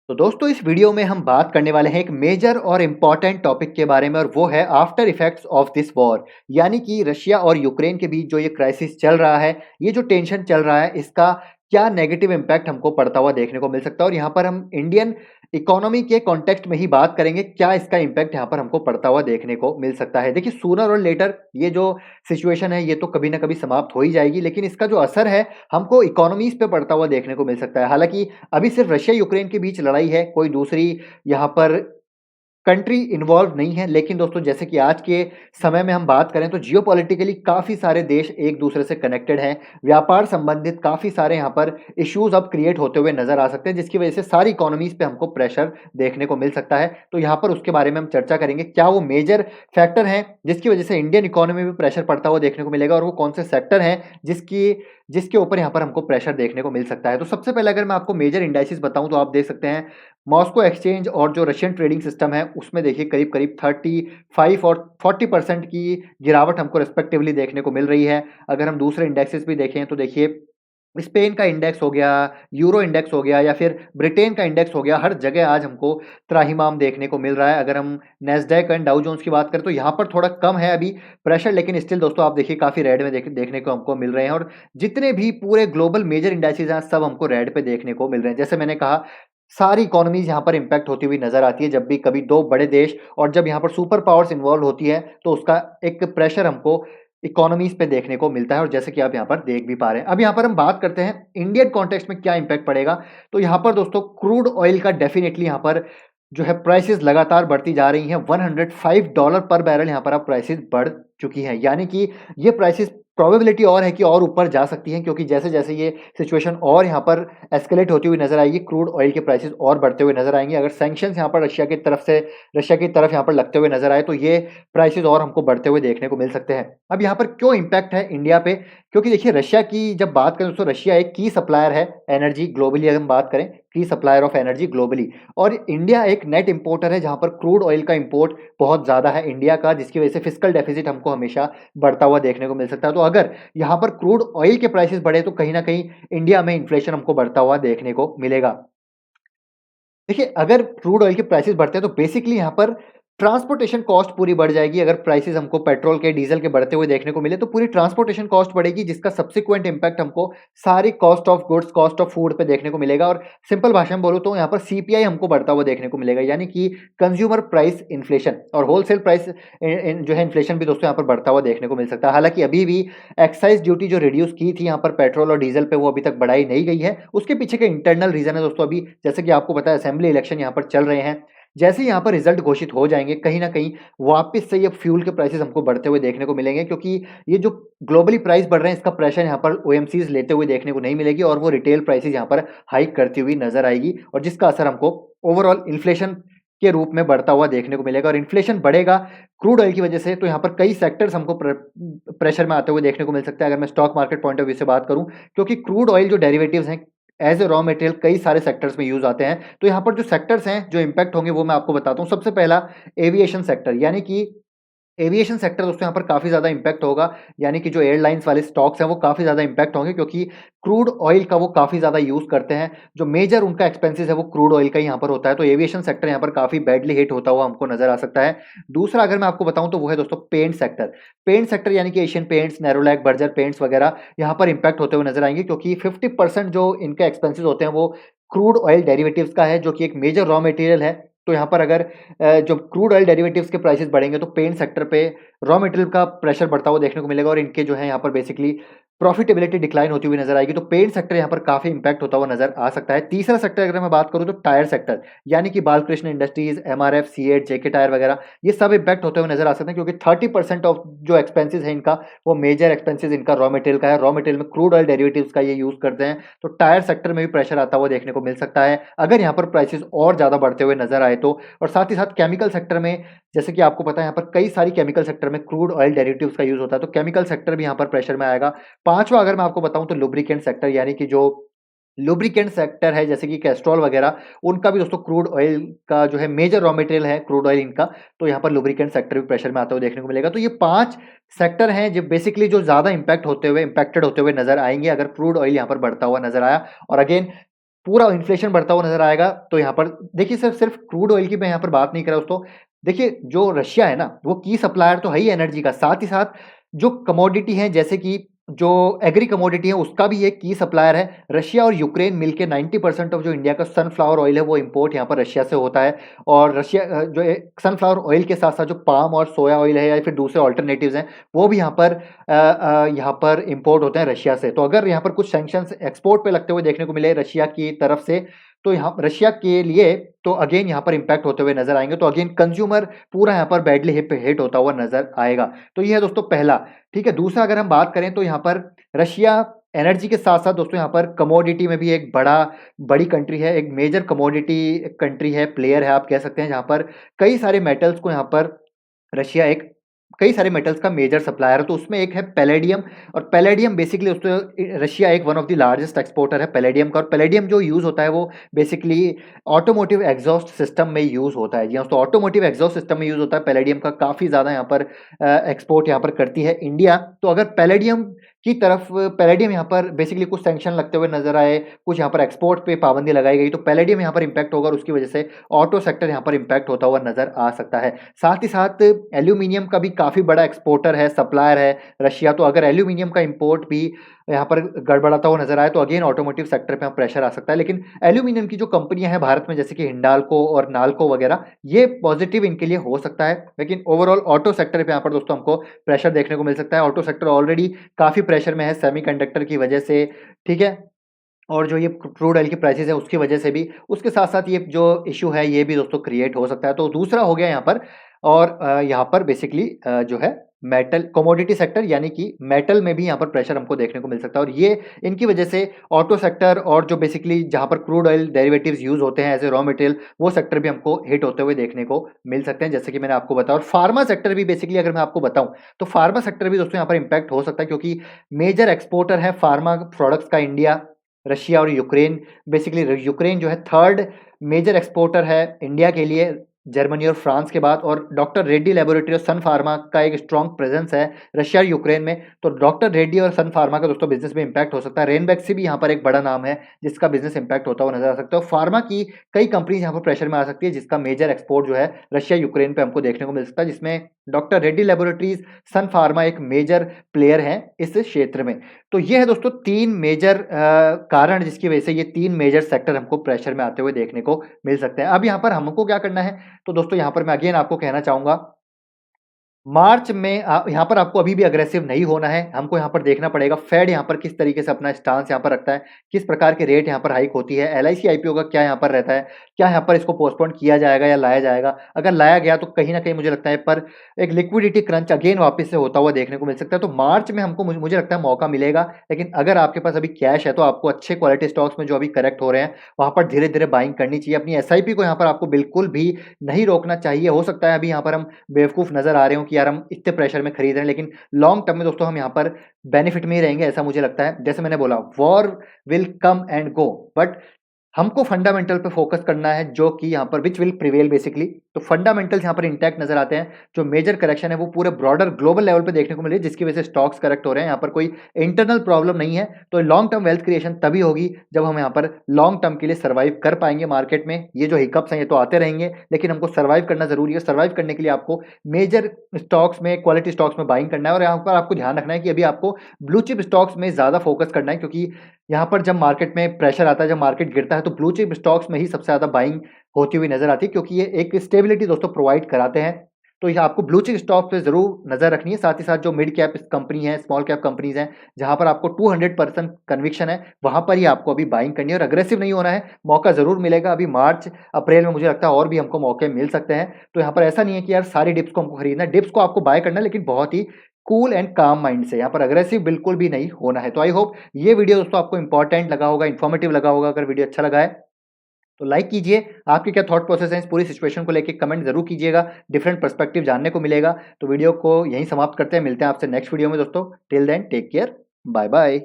तो दोस्तों इस वीडियो में हम बात करने वाले हैं एक मेजर और इम्पॉर्टेंट टॉपिक के बारे में और वो है after effects of this war. यानी कि रशिया और यूक्रेन के बीच जो ये क्राइसिस चल रहा है, ये जो टेंशन चल रहा है, इसका क्या नेगेटिव इम्पैक्ट हमको पड़ता हुआ देखने को मिल सकता है। और यहाँ पर हम इंडियन इकोनॉमी के कॉन्टेक्स्ट में ही बात करेंगे, क्या इसका इम्पैक्ट यहाँ पर हमको पड़ता हुआ देखने को मिल सकता है। देखिए, सूनर और लेटर ये जो सिचुएशन है, ये तो कभी ना कभी समाप्त हो ही जाएगी, लेकिन इसका जो असर है हमको इकोनॉमीज पे पड़ता हुआ देखने को मिल सकता है। हालांकि अभी सिर्फ रशिया यूक्रेन के बीच लड़ाई है, कोई दूसरी यहाँ पर कंट्री इन्वॉल्व नहीं है। लेकिन दोस्तों, जैसे कि आज के समय में हम बात करें तो जियोपॉलिटिकली काफ़ी सारे देश एक दूसरे से कनेक्टेड हैं। व्यापार संबंधित काफ़ी सारे यहाँ पर इश्यूज अब क्रिएट होते हुए नज़र आ सकते हैं, जिसकी वजह से सारी इकोनॉमीज पे हमको प्रेशर देखने को मिल सकता है। तो यहाँ पर उसके बारे में हम चर्चा करेंगे, क्या वो मेजर फैक्टर हैं जिसकी वजह से इंडियन इकोनॉमी में प्रेशर पड़ता हुआ देखने को मिलेगा, और वो कौन से सेक्टर हैं जिसकी जिसके ऊपर यहाँ पर हमको प्रेशर देखने को मिल सकता है। तो सबसे पहले अगर मैं आपको मेजर इंडाइसिस बताऊं तो आप देख सकते हैं, मॉस्को एक्सचेंज और जो रशियन ट्रेडिंग सिस्टम है उसमें देखिए करीब करीब 35 और 40% की गिरावट हमको रिस्पेक्टिवली देखने को मिल रही है। अगर हम दूसरे इंडेक्सेस भी देखें तो देखिए, स्पेन का इंडेक्स हो गया, यूरो इंडेक्स हो गया, या फिर ब्रिटेन का इंडेक्स हो गया, हर जगह आज हमको त्राहिमाम देखने को मिल रहा है। अगर हम नैस्डैक एंड डाउ जोन्स की बात करें तो यहाँ पर थोड़ा कम है अभी प्रेशर, लेकिन स्टिल दोस्तों आप देखिए काफ़ी रेड में देखने को हमको मिल रहे हैं। और जितने भी पूरे ग्लोबल मेजर इंडेक्सेस हैं सब हमको रेड पे देखने को मिल रहे हैं। जैसे मैंने कहा, सारी इकोनॉमीज यहाँ पर इम्पैक्ट होती हुई नजर आती है जब भी कभी दो बड़े देश और जब यहाँ पर सुपर पावर्स इन्वॉल्व होती है तो उसका एक प्रेशर हमको इकोनॉमीज पे देखने को मिलता है, और जैसे कि आप यहाँ पर देख भी पा रहे हैं। अब यहाँ पर हम बात करते हैं इंडियन कॉन्टेक्स्ट में क्या इम्पैक्ट पड़ेगा। तो यहाँ पर दोस्तों क्रूड ऑयल का डेफिनेटली यहाँ पर जो है प्राइसेस लगातार बढ़ती जा रही हैं। $105 पर बैरल यहाँ पर अब प्राइसेस बढ़ चुकी हैं, यानी कि ये प्राइसेस प्रोबेबिलिटी और है कि और ऊपर जा सकती हैं, क्योंकि जैसे जैसे ये सिचुएशन और यहाँ पर एस्केलेट होती हुई नजर आएगी, क्रूड ऑयल के प्राइसेस और बढ़ते हुए नजर आएंगे। अगर सैंक्शंस यहाँ पर रशिया की तरफ यहाँ पर लगते हुए नजर आए तो ये प्राइसेस और हमको बढ़ते हुए देखने को मिल सकते हैं। अब यहाँ पर क्यों इम्पैक्ट है इंडिया पे, क्योंकि देखिए रशिया की जब बात करें दोस्तों, रशिया एक की सप्लायर है एनर्जी ग्लोबली। अगर हम बात करें की सप्लायर ऑफ एनर्जी ग्लोबली, और इंडिया एक नेट इंपोर्टर है जहां पर क्रूड ऑयल का इंपोर्ट बहुत ज्यादा है इंडिया का, जिसकी वजह से फिस्कल डेफिसिट हमको हमेशा बढ़ता हुआ देखने को मिल सकता है। तो अगर यहाँ पर क्रूड ऑयल के प्राइसेस बढ़े तो कहीं ना कहीं इंडिया में इन्फ्लेशन हमको बढ़ता हुआ देखने को मिलेगा। देखिए, अगर क्रूड ऑयल के प्राइसेस बढ़ते हैं तो बेसिकली यहाँ पर ट्रांसपोर्टेशन कॉस्ट पूरी बढ़ जाएगी। अगर प्राइसेस हमको पेट्रोल के डीजल के बढ़ते हुए देखने को मिले तो पूरी ट्रांसपोर्टेशन कॉस्ट बढ़ेगी, जिसका सब्सिक्वेंट इम्पैक्ट हमको सारी cost of goods, cost of food पे देखने को मिलेगा। और सिंपल भाषा में बोलूँ तो यहाँ पर सीपीआई हमको बढ़ता हुआ देखने को मिलेगा, यानी कि कंज्यूमर प्राइस इन्फ्लेशन, और होलसेल प्राइस जो है इन्फ्लेशन भी दोस्तों यहाँ पर बढ़ता हुआ देखने को मिल सकता है। हालांकि अभी भी एक्साइज ड्यूटी जो रिड्यूस की थी यहाँ पर पेट्रोल और डीजल पे, वो अभी तक बढ़ाई नहीं गई है। उसके पीछे का इंटरनल रीजन है दोस्तों, अभी जैसे कि आपको पता है असेंबली इलेक्शन यहाँ पर चल रहे हैं। जैसे ही यहाँ पर रिजल्ट घोषित हो जाएंगे, कहीं ना कहीं वापस से ये फ्यूल के प्राइसेस हमको बढ़ते हुए देखने को मिलेंगे, क्योंकि ये जो ग्लोबली प्राइस बढ़ रहे हैं इसका प्रेशर यहाँ पर ओएमसीज लेते हुए देखने को नहीं मिलेगी, और वो रिटेल प्राइसेस यहाँ पर हाइक करती हुई नजर आएगी, और जिसका असर हमको ओवरऑल इन्फ्लेशन के रूप में बढ़ता हुआ देखने को मिलेगा। और इन्फ्लेशन बढ़ेगा क्रूड ऑयल की वजह से, तो यहाँ पर कई सेक्टर्स हमको प्रेशर में आते हुए देखने को मिल सकता है। अगर मैं stock market point of view से बात करूं, क्योंकि क्रूड ऑयल जो डेरिवेटिव्स हैं एज ए रॉ मटेरियल कई सारे सेक्टर्स में यूज आते हैं। तो यहाँ पर जो सेक्टर्स हैं जो इम्पैक्ट होंगे वो मैं आपको बताता हूँ। सबसे पहला एविएशन सेक्टर, यानी कि एविएशन सेक्टर दोस्तों यहाँ पर काफ़ी ज़्यादा इम्पैक्ट होगा, यानी कि जो एयरलाइंस वाले स्टॉक्स हैं वो काफ़ी ज़्यादा इम्पैक्ट होंगे, क्योंकि क्रूड ऑयल का वो काफ़ी ज़्यादा यूज़ करते हैं। जो मेजर उनका एक्सपेंसेस है वो क्रूड ऑयल का यहाँ पर होता है। तो एविएशन सेक्टर यहाँ पर काफ़ी बैडली हिट होता हुआ हमको नजर आ सकता है। दूसरा अगर मैं आपको बताऊं तो वो है दोस्तों पेंट सेक्टर। पेंट सेक्टर यानी कि Asian paints, Nerolac, Berger paints वगैरह यहाँ पर इम्पैक्ट होते हुए नजर आएंगे, क्योंकि 50% जो इनके एक्सपेंसिस होते हैं वो क्रूड ऑयल डेरिवेटिव्स का है, जो कि एक मेजर रॉ मटेरियल है। तो यहाँ पर अगर जो क्रूड ऑयल डेरिवेटिव्स के प्राइसेस बढ़ेंगे तो पेंट सेक्टर पे रॉ मटेरियल का प्रेशर बढ़ता हुआ देखने को मिलेगा, और इनके जो है यहाँ पर बेसिकली प्रॉफिटेबिलिटी डिक्लाइन होती हुई नजर आएगी। तो पेंट सेक्टर यहाँ पर काफी इंपैक्ट होता हुआ नजर आ सकता है। तीसरा सेक्टर अगर मैं बात करूँ तो टायर सेक्टर, यानी कि बालकृष्ण इंडस्ट्रीज, एमआरएफ, सीएट, जेके टायर वगैरह, ये सब इंपैक्ट होते हुए नजर आ सकते हैं, क्योंकि 30% ऑफ जो एक्सपेंसिस है इनका, वो मेजर एक्सपेंसिस इनका रॉ मटेरियल का है। रॉ मटेरियल में क्रूड ऑयल डेरिवेटिव्स का ये यूज करते हैं। तो टायर सेक्टर में भी प्रेशर आता हुआ देखने को मिल सकता है अगर यहाँ पर प्राइसेस और ज्यादा बढ़ते हुए नजर आए तो। और साथ ही साथ केमिकल सेक्टर में, जैसे कि आपको पता है यहाँ पर कई सारी केमिकल सेक्टर में क्रूड ऑयल डेरिवेटिव्स का यूज होता है, तो केमिकल सेक्टर भी यहाँ पर प्रेशर में आएगा। पांचवा अगर मैं आपको बताऊं तो लुब्रिकेंट सेक्टर, यानी कि जो लुब्रिकेंट सेक्टर है जैसे कि कैस्ट्रॉल वगैरह, उनका भी दोस्तों क्रूड ऑयल का जो है मेजर रॉ मटेरियल है क्रूड ऑयल इनका। तो यहाँ पर लुब्रिकेंट सेक्टर भी प्रेशर में आता हुआ देखने को मिलेगा। तो ये 5 सेक्टर हैं जो बेसिकली जो ज्यादा इंपैक्टेड होते हुए नजर आएंगे अगर क्रूड ऑयल यहाँ पर बढ़ता हुआ नजर आया। और अगेन पूरा इन्फ्लेशन बढ़ता हुआ नज़र आएगा। तो यहाँ पर देखिए सिर्फ क्रूड ऑयल की मैं यहाँ पर बात नहीं कर रहा दोस्तों। देखिए जो रशिया है ना, वो की सप्लायर तो है ही एनर्जी का, साथ ही साथ जो कमोडिटी है जैसे कि जो एग्री कमोडिटी है उसका भी एक की सप्लायर है। रशिया और यूक्रेन मिलके 90% ऑफ जो इंडिया का सनफ्लावर ऑयल है वो इंपोर्ट यहाँ पर रशिया से होता है। और रशिया जो सनफ्लावर ऑयल के साथ साथ जो पाम और सोया ऑयल है या फिर दूसरे ऑल्टरनेटिव्स हैं वो भी यहाँ पर इंपोर्ट होते हैं रशिया से। तो अगर यहाँ पर कुछ सैंक्शंस एक्सपोर्ट पे लगते हुए देखने को मिले रशिया की तरफ से, तो यहाँ रशिया के लिए तो अगेन यहाँ पर इम्पैक्ट होते हुए नजर आएंगे। तो अगेन कंज्यूमर पूरा यहाँ पर बैडली हिट होता हुआ नजर आएगा। तो ये है दोस्तों पहला। ठीक है, दूसरा अगर हम बात करें तो यहाँ पर रशिया एनर्जी के साथ साथ दोस्तों यहाँ पर कमोडिटी में भी एक बड़ी कंट्री है, एक मेजर कमोडिटी कंट्री है, प्लेयर है आप कह सकते हैं, जहाँ पर कई सारे मेटल्स को यहाँ पर रशिया एक कई सारे मेटल्स का मेजर सप्लायर है। तो उसमें एक है पैलेडियम, और पैलेडियम बेसिकली उसमें रशिया एक one of the largest exporter है पैलेडियम का। और पैलेडियम जो यूज़ होता है वो बेसिकली ऑटोमोटिव एग्जॉस्ट सिस्टम में यूज़ होता है। जी हाँ, तो ऑटोमोटिव एग्जॉस्ट सिस्टम में यूज़ होता है पैलेडियम का, काफ़ी ज़्यादा यहाँ पर एक्सपोर्ट यहाँ पर करती है इंडिया। तो अगर पैलेडियम की तरफ पैलेडियम यहाँ पर बेसिकली कुछ सैंक्शन लगते हुए नजर आए, कुछ यहाँ पर एक्सपोर्ट पे पाबंदी लगाई गई, तो पैलेडियम यहाँ पर इम्पैक्ट होगा और उसकी वजह से ऑटो सेक्टर यहाँ पर इम्पैक्ट होता हुआ नजर आ सकता है। साथ ही साथ एल्यूमिनियम का भी काफ़ी बड़ा एक्सपोर्टर है, सप्लायर है रशिया। तो अगर एल्यूमिनियम का इम्पोर्ट भी यहाँ पर गड़बड़ाता हुआ नजर आए तो अगेन ऑटोमोटिव सेक्टर पे प्रेशर आ सकता है। लेकिन एल्यूमिनियम की जो कंपनियां हैं भारत में जैसे कि हिंडाल्को और नाल्को वगैरह, ये पॉजिटिव इनके लिए हो सकता है। लेकिन ओवरऑल ऑटो सेक्टर पे यहाँ पर दोस्तों हमको प्रेशर देखने को मिल सकता है। ऑटो सेक्टर ऑलरेडी काफ़ी प्रेशर में है सेमीकंडक्टर की वजह से, ठीक है, और जो ये क्रूड ऑयल की प्राइसेस है उसकी वजह से भी, उसके साथ साथ ये जो इशू है ये भी दोस्तों क्रिएट हो सकता है। तो दूसरा हो गया यहाँ पर। और यहाँ पर बेसिकली जो है मेटल कमोडिटी सेक्टर यानी कि मेटल में भी यहाँ पर प्रेशर हमको देखने को मिल सकता है। और ये इनकी वजह से ऑटो सेक्टर और जो बेसिकली जहाँ पर क्रूड ऑयल डेरिवेटिव्स यूज होते हैं एज ए रॉ मटेरियल, वो सेक्टर भी हमको हिट होते हुए देखने को मिल सकते हैं, जैसे कि मैंने आपको बताया। और फार्मा सेक्टर भी बेसिकली अगर मैं आपको बताऊं तो फार्मा सेक्टर भी दोस्तों यहाँ पर इम्पैक्ट हो सकता है, क्योंकि मेजर एक्सपोर्टर है फार्मा प्रोडक्ट्स का इंडिया, रशिया और यूक्रेन। बेसिकली यूक्रेन जो है थर्ड मेजर एक्सपोर्टर है इंडिया के लिए, जर्मनी और फ्रांस के बाद। और डॉक्टर रेड्डी लेबोरेटरी और सन फार्मा का एक स्ट्रॉन्ग प्रेजेंस है रशिया और यूक्रेन में। तो डॉक्टर रेड्डी और सन फार्मा का दोस्तों बिजनेस में इंपैक्ट हो सकता है। रेनबैक्सी भी यहाँ पर एक बड़ा नाम है जिसका बिजनेस इंपैक्ट होता हुआ नजर आ सकता है। और फार्मा की कई कंपनीज यहाँ पर प्रेशर में आ सकती है, जिसका मेजर एक्सपोर्ट जो है रशिया यूक्रेन पे हमको देखने को मिल सकता है, जिसमें डॉक्टर रेड्डी लेबोरेटरीज, सन फार्मा एक मेजर प्लेयर है इस क्षेत्र में। तो ये है दोस्तों तीन मेजर कारण जिसकी वजह से ये तीन मेजर सेक्टर हमको प्रेशर में आते हुए देखने को मिल सकते हैं। अब यहाँ पर हमको क्या करना है, तो दोस्तों यहाँ पर मैं अगेन आपको कहना चाहूंगा, मार्च में यहाँ पर आपको अभी भी अग्रेसिव नहीं होना है। हमको यहाँ पर देखना पड़ेगा फेड यहाँ पर किस तरीके से अपना स्टांस यहाँ पर रखता है, किस प्रकार के रेट यहाँ पर हाइक होती है, एलआईसी आईपीओ का क्या यहाँ पर रहता है, क्या यहाँ पर इसको पोस्टपोन किया जाएगा या लाया जाएगा। अगर लाया गया तो कहीं ना कहीं मुझे लगता है पर एक लिक्विडिटी क्रंच अगेन वापस से होता हुआ देखने को मिल सकता है। तो मार्च में हमको मुझे लगता है मौका मिलेगा। लेकिन अगर आपके पास अभी कैश है तो आपको अच्छे क्वालिटी स्टॉक्स में जो अभी करेक्ट हो रहे हैं वहां पर धीरे धीरे बाइंग करनी चाहिए। अपनी एसआईपी को यहाँ पर आपको बिल्कुल भी नहीं रोकना चाहिए। हो सकता है अभी यहाँ पर हम बेवकूफ नजर आ रहे हो कि यार हम इतने प्रेशर में खरीद रहे हैं, लेकिन लॉन्ग टर्म में दोस्तों हम यहाँ पर बेनिफिट में ही रहेंगे ऐसा मुझे लगता है। जैसे मैंने बोला war will come and go, but हमको फंडामेंटल पे फोकस करना है जो कि यहाँ पर विच विल प्रिवेल बेसिकली। तो फंडामेंटल्स यहाँ पर इंटैक्ट नजर आते हैं। जो मेजर करेक्शन है वो पूरे ब्रॉडर ग्लोबल लेवल पे देखने को मिले, जिसकी वजह से स्टॉक्स करेक्ट हो रहे हैं। यहाँ पर कोई इंटरनल प्रॉब्लम नहीं है। तो लॉन्ग टर्म वेल्थ क्रिएशन तभी होगी जब हम यहाँ पर लॉन्ग टर्म के लिए सर्वाइव कर पाएंगे मार्केट में। ये जो हिकअप्स हैं ये तो आते रहेंगे, लेकिन हमको सर्वाइव करना जरूरी है। सर्वाइव करने के लिए आपको मेजर स्टॉक्स में, क्वालिटी स्टॉक्स में बाइंग करना है। और यहाँ पर आपको ध्यान रखना है कि अभी आपको ब्लू चिप स्टॉक्स में ज्यादा फोकस करना है, क्योंकि यहाँ पर जब मार्केट में प्रेशर आता है, जब मार्केट गिरता है, तो ब्लू चिप स्टॉक्स में ही सबसे ज़्यादा बाइंग होती हुई नजर आती है, क्योंकि ये एक स्टेबिलिटी दोस्तों प्रोवाइड कराते हैं। तो ये आपको ब्लू चिप स्टॉक पे जरूर नजर रखनी है। साथ ही साथ जो मिड कैप कंपनी है, स्मॉल कैप कंपनीज हैं, जहां पर आपको 200% कन्विक्शन है, वहां पर ही आपको अभी बाइंग करनी है और अग्रेसिव नहीं होना है। मौका जरूर मिलेगा अभी मार्च अप्रैल में, मुझे लगता है और भी हमको मौके मिल सकते हैं। तो यहाँ पर ऐसा नहीं है कि यार सारी डिप्स को हमको खरीदना है, डिप्स को आपको बाय करना है, लेकिन बहुत ही कूल एंड काम माइंड से। यहाँ पर अग्रेसिव बिल्कुल भी नहीं होना है। तो आई होप ये वीडियो दोस्तों आपको इंपॉर्टेंट लगा होगा, इन्फॉर्मेटिव लगा होगा। अगर वीडियो अच्छा लगा है तो लाइक कीजिए। आपके क्या थॉट प्रोसेस है इस पूरी सिचुएशन को लेके कमेंट जरूर कीजिएगा, डिफरेंट पर्सपेक्टिव जानने को मिलेगा। तो वीडियो को यहीं समाप्त करते हैं, मिलते हैं आपसे नेक्स्ट वीडियो में दोस्तों। Till then take care, bye bye.